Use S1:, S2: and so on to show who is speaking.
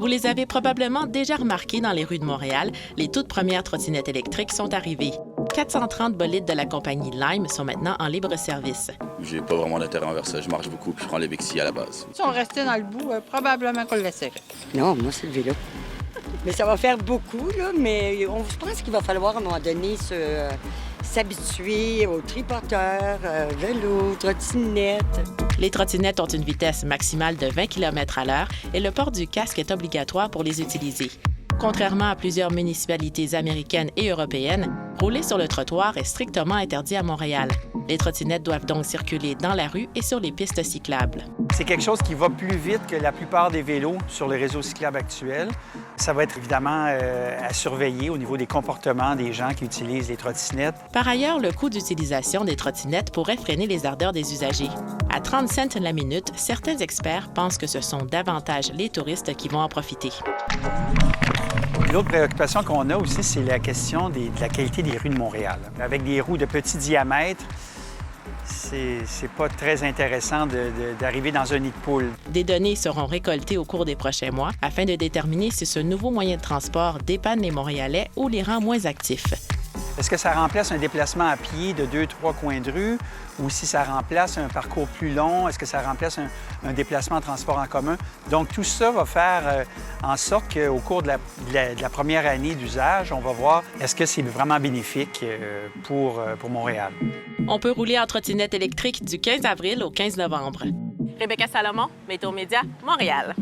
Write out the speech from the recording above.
S1: Vous les avez probablement déjà remarquées dans les rues de Montréal, les toutes premières trottinettes électriques sont arrivées. 430 bolides de la compagnie Lime sont maintenant en libre service.
S2: J'ai pas vraiment d'intérêt envers ça. Je marche beaucoup puis je prends les Bixi à la base.
S3: Si on restait dans le bout, probablement qu'on le laisserait.
S4: Non, moi, c'est le vélo. Mais ça va faire beaucoup, là, mais je pense qu'il va falloir, à un moment donné, s'habituer aux tripoteurs, vélos, trottinettes.
S1: Les trottinettes ont une vitesse maximale de 20 km/h et le port du casque est obligatoire pour les utiliser. Contrairement à plusieurs municipalités américaines et européennes, rouler sur le trottoir est strictement interdit à Montréal. Les trottinettes doivent donc circuler dans la rue et sur les pistes cyclables.
S5: C'est quelque chose qui va plus vite que la plupart des vélos sur les réseaux cyclables actuels. Ça va être évidemment à surveiller au niveau des comportements des gens qui utilisent les trottinettes.
S1: Par ailleurs, le coût d'utilisation des trottinettes pourrait freiner les ardeurs des usagers. À 30 cents la minute, certains experts pensent que ce sont davantage les touristes qui vont en profiter.
S5: L'autre préoccupation qu'on a aussi, c'est la question de la qualité des rues de Montréal. Avec des roues de petit diamètre, c'est pas très intéressant d'arriver dans un nid de poule.
S1: Des données seront récoltées au cours des prochains mois afin de déterminer si ce nouveau moyen de transport dépanne les Montréalais ou les rend moins actifs.
S5: Est-ce que ça remplace un déplacement à pied de 2-3 coins de rue ou si ça remplace un parcours plus long? Est-ce que ça remplace un déplacement en transport en commun? Donc, tout ça va faire en sorte qu'au cours de la première année d'usage, on va voir est-ce que c'est vraiment bénéfique pour Montréal.
S1: On peut rouler en trottinette électrique du 15 avril au 15 novembre.
S6: Rebecca Salomon, Météo Média, Montréal.